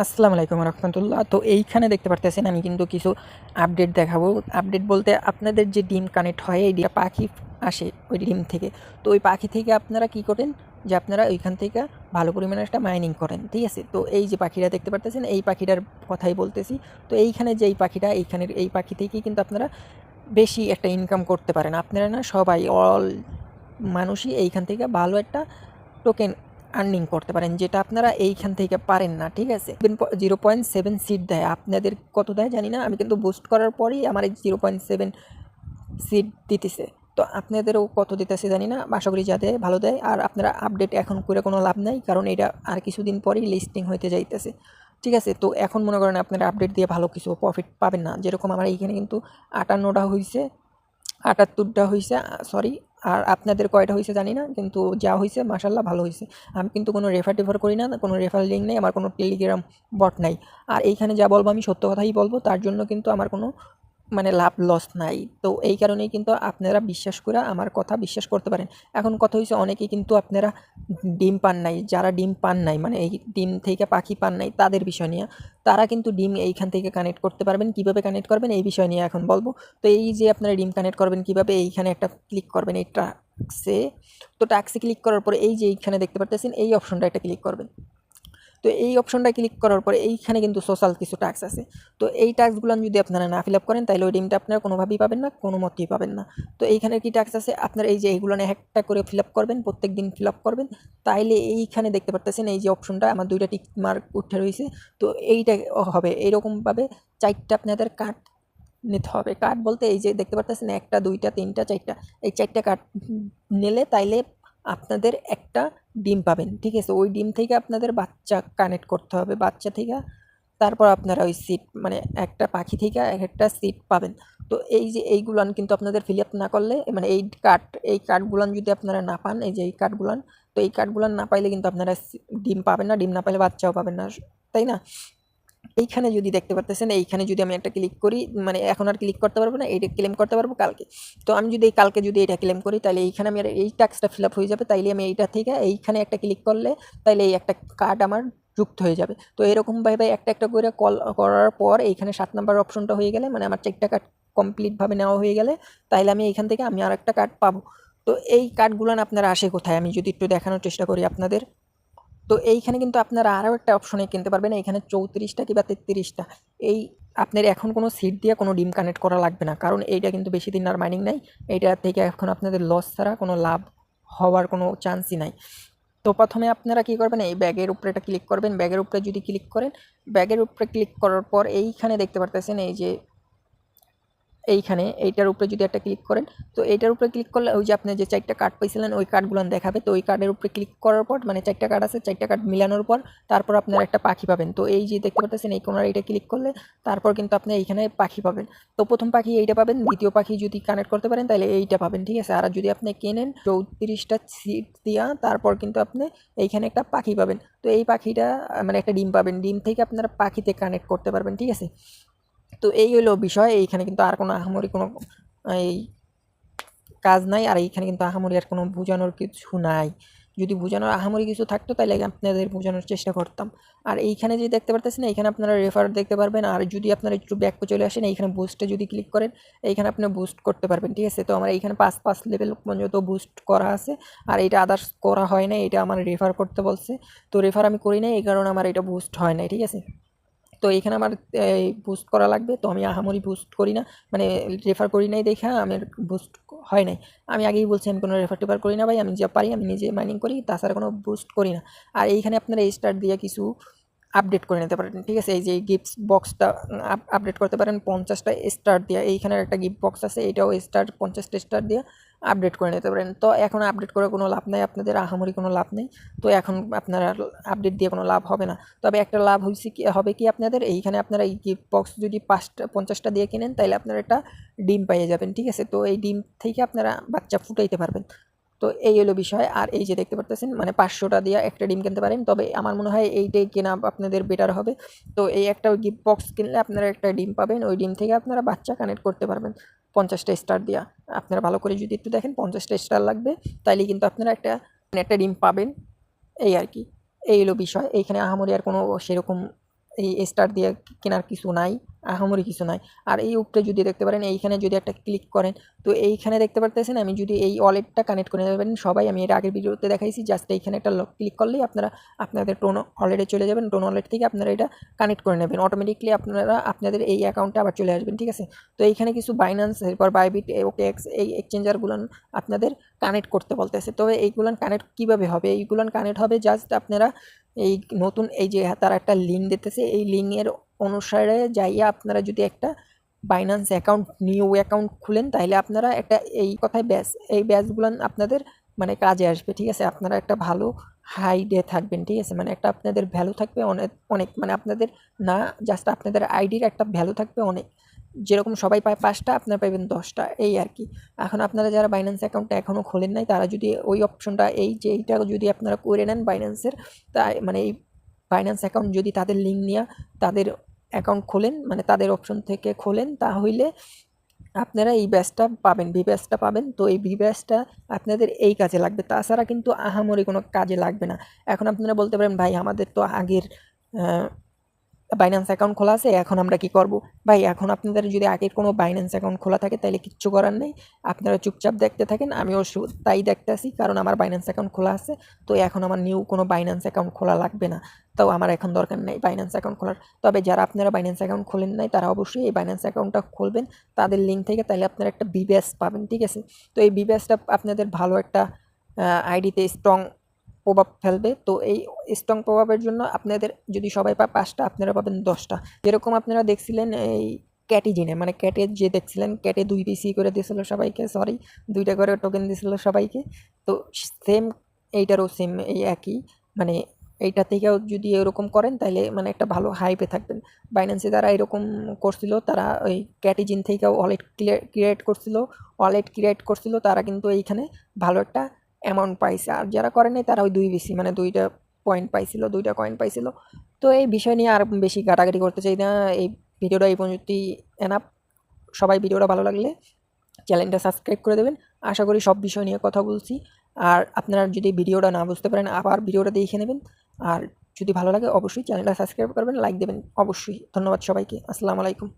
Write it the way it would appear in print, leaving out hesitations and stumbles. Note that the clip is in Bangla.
আসসালামু আলাইকুম রহমতুল্লাহ। তো এইখানে দেখতে পারতেছেন আমি কিন্তু কিছু আপডেট দেখাবো। আপডেট বলতে আপনাদের যে ডিম কানেক্ট হয় এই পাখি আসে ওই ডিম থেকে। তো ওই পাখি থেকে আপনারা কি করেন যে আপনারা ওইখান থেকে ভালো পরিমাণে একটা মাইনিং করেন, ঠিক আছে? তো এই যে পাখিটা দেখতে পারতেছেন এই পাখিটার কথাই বলতেছি। তো এইখানে যে এই পাখিটা এইখানের এই পাখি থেকেই কিন্তু আপনারা বেশি একটা ইনকাম করতে পারেন। আপনারা না সবাই অল মানুষই এইখান থেকে ভালো একটা টোকেন আর্নিং করতে পারেন, যেটা আপনারা এইখান থেকে পারেন না, ঠিক আছে? 0.7 সিট দেয়, আপনাদের কত দেয় জানি না, আমি কিন্তু বুস্ট করার পরেই আমার এই 0.7 সিট দিতেছে। তো আপনাদেরও কত দিতেছে জানি না, আশা করি যা দেয় ভালো দেয়। আর আপনারা আপডেট এখন করে কোনো লাভ নাই, কারণ এটা আর কিছুদিন পরেই লিস্টিং হইতে যাইতেছে, ঠিক আছে? তো এখন মনে করেন আপনারা আপডেট দিয়ে ভালো কিছু প্রফিট পাবেন না। যেরকম আমার এইখানে কিন্তু 58টা হয়েছে, 78টা হয়েছে, সরি। আর আপনাদের কয়টা হয়েছে জানি না, কিন্তু যা হয়েছে মাশাল্লাহ ভালো হয়েছে। আমি কিন্তু কোনো রেফার করি না, কোনো রেফার লিঙ্ক নেই, আমার কোনো টেলিগ্রাম বট নাই। আর এইখানে যা বলবো আমি সত্য কথাই বলবো, তার জন্য কিন্তু আমার কোনো লাভ লস নাই। তো এই কারণেই কিন্তু আপনারা বিশ্বাস করে আমার কথা বিশ্বাস করতে পারেন। এখন কথা হয়েছে অনেকেই কিন্তু আপনারা ডিম পান নাই, যারা ডিম পান নাই এই ডিম থেকে পাখি পান নাই তাদের বিষয় নিয়ে, তারা কিন্তু ডিম এইখান থেকে কানেক্ট করতে পারবেন। কিভাবে কানেক্ট করবেন এই বিষয় নিয়ে এখন বলবো। তো এই যে আপনারা ডিম কানেক্ট করবেন কিভাবে, এইখানে একটা ক্লিক করবেন এই টাক্সে। তো টাক্সে ক্লিক করার পরে এই যে এইখানে দেখতে পারতেছেন এই অপশনটা একটা ক্লিক করবেন। তো এই অপশনটা ক্লিক করার পরে এইখানে কিন্তু সোশ্যাল কিছু টাস্ক আছে। তো এই টাস্কগুলো যদি আপনারা না ফিল আপ করেন তাহলে ওই ডিমটা আপনারা কোনোভাবেই পাবেন না, কোনো মতেই পাবেন না। তো এইখানে কি টাস্ক আছে, আপনারা এই যে এইগুলো একটা করে ফিল আপ করবেন, প্রত্যেক দিন ফিল আপ করবেন। তাইলে এইখানে দেখতে পারতেছেন এই যে অপশনটা আমার 2টা টিক মার্ক উঠে রয়েছে। তো এইটা হবে এইরকমভাবে 4টা আপনাদের কার্ড নিতে হবে। কার্ড বলতে এই যে দেখতে পারতেছেন 1টা 2টা 3টা 4টা, এই 4টা কার্ড নিলে তাইলে আপনাদের একটা ডিম পাবেন, ঠিক আছে? ওই ডিম থেকে আপনাদের বাচ্চা কানেক্ট করতে হবে, বাচ্চা থেকে তারপর আপনারা ওই সিট একটা পাখি থেকে একটা সিট পাবেন। তো এই যে এইগুলান কিন্তু আপনাদের ফিল আপ না করলে এই কার্ডগুলান যদি আপনারা না পান, এই যে এই কার্ডগুলান, তো এই কার্ডগুলান না পাইলে কিন্তু আপনারা ডিম পাবেন না, ডিম না পাইলে বাচ্চাও পাবেন না, তাই না? এইখানে যদি দেখতে পারতেছেন, এইখানে যদি আমি একটা ক্লিক করি, এখন আর ক্লিক করতে পারবো না, এইটা ক্লেম করতে পারবো কালকে। তো আমি যদি কালকে যদি এটা ক্লেম করি তাহলে এইখানে আমি আর এই টাস্কটা ফিল আপ হয়ে যাবে। তাইলে আমি এইটা থেকে এইখানে একটা ক্লিক করলে তাইলে এই একটা কার্ড আমার যুক্ত হয়ে যাবে। তো এরকমভাবে একটা করে কল করার পর এইখানে 7 নাম্বার অপশনটা হয়ে গেলে আমার 4টা কার্ড কমপ্লিটভাবে নেওয়া হয়ে গেলে তাইলে আমি এইখান থেকে আমি আর একটা কার্ড পাবো। তো এই কার্ডগুলো আপনারা আসে কোথায়, আমি যদি একটু দেখানোর চেষ্টা করি আপনাদের। তো এইখানে কিন্তু আপনারা আরও একটা অপশনে কিনতে পারবেন, এখানে 34টা কিংবা 33টা। এই আপনার এখন কোনো সিট দিয়ে কোনো ডিম কানেক্ট করা লাগবে না, কারণ এইটা কিন্তু বেশি দিন আর মাইনিং নাই। এইটা থেকে এখন আপনাদের লস ছাড়া কোনো লাভ হওয়ার কোনো চান্সই নাই। তো প্রথমে আপনারা কী করবেন, এই ব্যাগের উপরে এটা ক্লিক করবেন। ব্যাগের উপরে যদি ক্লিক করেন, ব্যাগের উপরে ক্লিক করার পর এইখানে দেখতে পারতেছেন এই যে এইখানে এইটার উপরে যদি একটা ক্লিক করেন, তো এইটার উপরে ক্লিক করলে ওই যে আপনি যে 4টা কার্ড পাইছিলেন ওই কার্ডগুলো দেখাবে। তো ওই কার্ডের উপরে ক্লিক করার পর 4টা কার্ড আছে, 4টা কার্ড মিলানোর পর তারপর আপনারা একটা পাখি পাবেন। তো এই যে দেখতে পাচ্ছেন এই কোনার এইটা ক্লিক করলে তারপর কিন্তু আপনি এইখানে পাখি পাবেন। তো প্রথম পাখি এইটা পাবেন, দ্বিতীয় পাখি যদি কানেক্ট করতে পারেন তাহলে এইটা পাবেন, ঠিক আছে? আর যদি আপনি কেনেন 34টা সিট দিয়া তারপর কিন্তু আপনি এইখানে একটা পাখি পাবেন। তো এই পাখিটা একটা ডিম পাবেন, ডিম থেকে আপনারা পাখিতে কানেক্ট করতে পারবেন, ঠিক আছে? তো এই হলো বিষয়। এইখানে কিন্তু আর কোনো আহামরি কোনো এই কাজ নাই, আর এইখানে কিন্তু আহামরি আর কোনো বোঝানোর কিছু নাই। যদি বোঝানোর আহামরি কিছু থাকতো তাহলে আপনাদের বোঝানোর চেষ্টা করতাম। আর এইখানে যে দেখতে পারতেছেন এইখানে আপনারা রেফার দেখতে পারবেন। আর যদি আপনারা একটু ব্যাক চলে আসেন, এইখানে বুস্টে যদি ক্লিক করেন এইখানে আপনি বুস্ট করতে পারবেন, ঠিক আছে? তো আমার এইখানে 5 লেভেল পর্যন্ত বুস্ট করা আছে, আর এইটা আদার্স করা হয় না, এটা আমার রেফার করতে বলছে। তো রেফার আমি করি নাই, এই কারণে আমার এটা বুস্ট হয় নাই, ঠিক আছে? তো এখানে আমার বুস্ট করা লাগবে, তো আমি আহামরি বুস্ট করি না, রেফার করি নাই দেখা আমার বুস্ট হয় নাই। আমি আগেই বলছি আমি কোনো রেফার করি না ভাই, আমি যা পারি আমি নিজে মাইনিং করি, তাছাড়া কোনো বুস্ট করি না। আর এইখানে আপনারা স্টার দিয়ে কিছু আপডেট করে নিতে পারেন, ঠিক আছে? এই যে গিফট বক্সটা আপডেট করতে পারেন 50টা স্টার দিয়ে। এইখানে একটা গিফট বক্স আছে, এটাও 50টা স্টার দিয়ে আপডেট করে নিতে পারেন। তো এখন আপডেট করে কোনো লাভ নাই, আপনাদের আহামরি কোনো লাভ নেই। তো এখন আপনারা আপডেট দিয়ে কোনো লাভ হবে না। তবে একটা লাভ হয়েছে কি হবে কি, আপনাদের এইখানে আপনারা এই গিফট বক্স যদি 50টা দিয়ে কিনেন তাহলে আপনারা একটা ডিম পেয়ে যাবেন, ঠিক আছে? তো এই ডিম থেকে আপনারা বাচ্চা ফুটাইতে পারবেন। তো এই হলো বিষয়। আর এই যে দেখতে পারতেছেন 500টা দিয়ে একটা ডিম কিনতে পারেন, তবে আমার মনে হয় এইটাই কেনা আপনাদের বেটার হবে। তো এই একটা গিফট বক্স কিনলে আপনারা একটা ডিম পাবেন, ওই ডিম থেকে আপনারা বাচ্চা কানেক্ট করতে পারবেন 50টা স্টার দিয়া। আপনারা ভালো করে যদি একটু দেখেন 50টা স্টার লাগবে, তাইলে কিন্তু আপনারা একটা ডিম পাবেন, এই আর কি। এই হলো বিষয়। এইখানে আহামরি আর কোনো সেরকম এই স্টার দিয়ে কেনার কিছু নাই, আহামরি কিছু নাই। আর এই উপরে যদি দেখতে পারেন এইখানে যদি একটা ক্লিক করেন, তো এইখানে দেখতে পারতেছেন আমি যদি এই ওয়ালেটটা কানেক্ট করে নেবেন সবাই, আমি এর আগের ভিডিওতে দেখাইছি। জাস্ট এইখানে একটা ক্লিক করলেই আপনারা আপনাদের টোন ওয়ালেটে চলে যাবেন। টোন ওয়ালেট থেকে আপনারা এটা কানেক্ট করে নেবেন, অটোমেটিকলি আপনারা আপনাদের এই অ্যাকাউন্টে আবার চলে আসবেন, ঠিক আছে। তো এইখানে কিছু বাইন্যান্স, এরপর বাইবিট, ওকেএক্স, এই এক্সচেঞ্জারগুলো আপনাদের কানেক্ট করতে বলতেছে। তবে এইগুলান কানেক্ট কীভাবে হবে? এইগুলান কানেক্ট হবে জাস্ট আপনারা এই নতুন এই যে তারা একটা লিঙ্ক দিতেছে, এই লিঙ্কের অনুসারে যাইয়া আপনারা যদি একটা বাইন্যান্স অ্যাকাউন্ট, নিউ অ্যাকাউন্ট খুলেন, তাহলে আপনারা একটা এই কথায় ব্যাচ, এই ব্যাচগুলান আপনাদের মানে কাজে আসবে, ঠিক আছে। আপনারা একটা ভালো হাইডে থাকবেন, ঠিক আছে। মানে একটা আপনাদের ভ্যালু থাকবে অনেক অনেক, মানে আপনাদের না, জাস্ট আপনাদের আইডির একটা ভ্যালু থাকবে অনেক। যেরকম সবাই পায় 5টা, আপনারা পাইবেন 10টা, এই আর কি। এখন আপনারা যারা বাইন্যান্স অ্যাকাউন্টটা এখনও খোলেন নাই, তারা যদি ওই অপশনটা, এই যে এইটা যদি আপনারা করে নেন বাইন্যান্সের, তাই মানে এই বাইন্যান্স অ্যাকাউন্ট যদি তাদের লিঙ্ক নিয়ে তাদের অ্যাকাউন্ট খোলেন, মানে তাদের অপশন থেকে খোলেন, তাহলে আপনারা এই ব্যাচটা পাবেন, ভি ব্যাচটা পাবেন। তো এই ভি ব্যাচটা আপনাদের এই কাজে লাগবে, তাছাড়া কিন্তু আহামরি কোনো কাজে লাগবে না। এখন আপনারা বলতে পারেন, ভাই আমাদের তো আগের বাইন্যান্স অ্যাকাউন্ট খোলা আছে, এখন আমরা কি করব? ভাই এখন আপনাদের যদি আগের কোনো বাইন্যান্স অ্যাকাউন্ট খোলা থাকে তাহলে কিচ্ছু করার নেই, আপনারা চুপচাপ দেখতে থাকেন। আমিও তাই দেখতেছি, কারণ আমার বাইন্যান্স অ্যাকাউন্ট খোলা আছে। তো এখন আমার নিউ কোনো বাইন্যান্স অ্যাকাউন্ট খোলা লাগবে না, তো আমার এখন দরকার নেই বাইন্যান্স অ্যাকাউন্ট খোলার। তবে যারা আপনারা বাইন্যান্স অ্যাকাউন্ট খোলেন নাই, তারা অবশ্যই এই বাইন্যান্স অ্যাকাউন্টটা খুলবেন তাদের লিঙ্ক থেকে, তাহলে আপনারা একটা বি ব্যাচ পাবেন, ঠিক আছে। তো এই বি ব্যাচটা আপনাদের ভালো একটা আইডিতে স্ট্রং প্রভাব ফেলবে। তো এই স্ট্রং প্রভাবের জন্য আপনাদের যদি সবাই পায় 5টা, আপনারা পাবেন 10টা। যেরকম আপনারা দেখছিলেন এই ক্যাটিজিনে, মানে ক্যাটে যে দেখছিলেন, ক্যাটে 2 পিসি করে দিয়েছিল সবাইকে, সরি 2টা করে টোকেন দিয়েছিল সবাইকে। তো সেম এইটারও সেম এই একই, মানে এইটা থেকেও যদি এরকম করেন তাহলে মানে একটা ভালো হাইপে থাকবেন। বাইন্যান্সে যারা এরকম করছিল, তারা ওই ক্যাটিজিন থেকেও ওয়ালেট ক্রিয়েট করছিল, তারা কিন্তু এইখানে ভালো একটা অ্যামাউন্ট পাইছে। আর যারা করে নাই তারা ওই 2 বেশি, মানে 2টা পয়েন্ট পাইছিল, 2টা কয়েন পাইছিল। তো এই বিষয় নিয়ে আর বেশি ঘাটাঘাটি করতে চাই না, এই ভিডিওটা এই পর্যন্তই এনাফ। সবাই ভিডিওটা ভালো লাগলে চ্যানেলটা সাবস্ক্রাইব করে দেবেন। আশা করি সব বিষয় নিয়ে কথা বলছি। আর আপনারা যদি ভিডিওটা না বুঝতে পারেন, আবার ভিডিওটা দেখে নেবেন। আর যদি ভালো লাগে অবশ্যই চ্যানেলটা সাবস্ক্রাইব করবেন, লাইক দেবেন অবশ্যই। ধন্যবাদ সবাইকে, আসসালামু আলাইকুম।